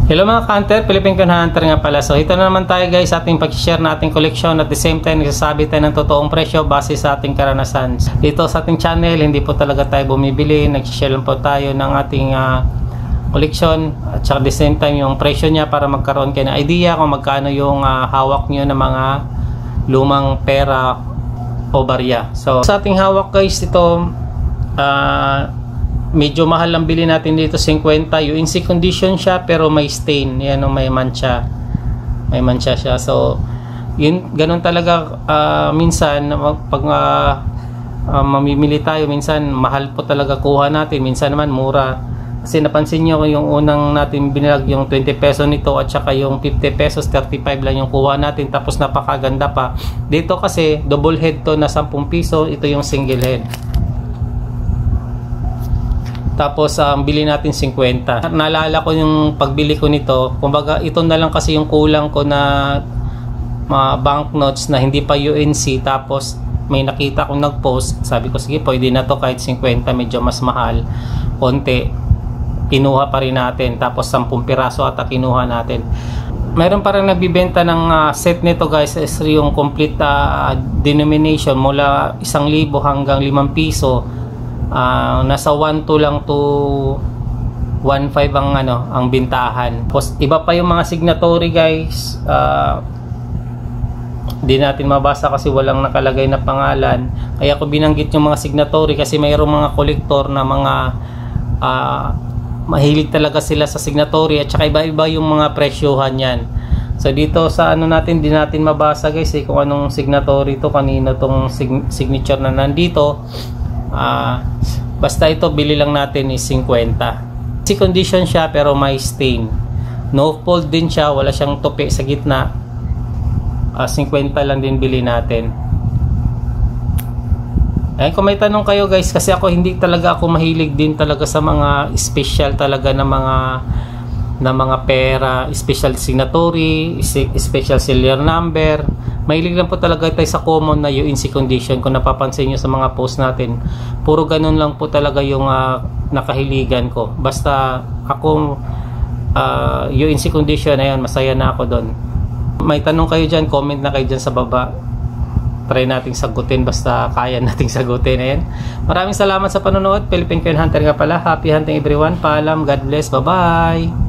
Hello mga ka-hunter, Philippine Coin Hunter nga pala. So ito na naman tayo guys sa ating pag-share na ating koleksyon, at the same time nagsasabi tayo ng totoong presyo base sa ating karanasan. Dito sa ating channel, hindi po talaga tayo bumibili, nag-share lang po tayo ng ating koleksyon at saka the same time yung presyo niya para magkaroon kayo ng idea kung magkano yung hawak nyo ng mga lumang pera o barya. So sa ating hawak guys, ito medyo mahal ang bili natin dito, 50. UNC condition siya pero may stain, yan o, may mancha siya. So yun, ganun talaga. Minsan pag mamimili tayo, minsan mahal po talaga kuha natin, minsan naman mura. Kasi napansin nyo yung unang natin binilag, yung 20 pesos nito at saka yung 50 pesos, 35 lang yung kuha natin, tapos napakaganda pa. Dito kasi double head to na 10 piso, ito yung single head. Tapos bili natin 50. Naalala ko yung pagbili ko nito, kumbaga ito na lang kasi yung kulang ko na mga banknotes na hindi pa UNC. Tapos may nakita kong nag-post, sabi ko sige pwede na to kahit 50, medyo mas mahal konti, kinuha pa rin natin. Tapos 10 piraso ata kinuha natin. Mayroon pa rin nagbibenta ng set nito guys, is yung complete denomination mula 1,000 hanggang 5 piso. Nasa 1.2 lang to 1.5 ang bintahan. Tapos iba pa yung mga signatory guys, di natin mabasa kasi walang nakalagay na pangalan, kaya ko binanggit yung mga signatory kasi mayroong mga kolektor na mga mahilig talaga sila sa signatory, at saka iba-iba yung mga presyohan yan. So dito sa natin, di natin mabasa guys kung anong signatory to, kanino tong signature na nandito. Basta ito bili lang natin is 50. Si condition siya pero may stain, no fold din siya, wala siyang tupi sa gitna. 50 lang din bili natin. Ayun, kung may tanong kayo guys, kasi ako hindi talaga ako mahilig din talaga sa mga special talaga na mga pera, special signatory, special serial number. Mahilig lang po talaga tayo sa common na UNC condition. Kung napapansin nyo sa mga post natin, puro ganun lang po talaga yung nakahiligan ko. Basta ako UNC condition, ayan, masaya na ako doon. May tanong kayo dyan, comment na kayo dyan sa baba, try nating sagutin, basta kaya nating sagutin. Ayan, maraming salamat sa panonood. Philippine Coin Hunter nga pala. Happy hunting everyone. Paalam, God bless, bye bye.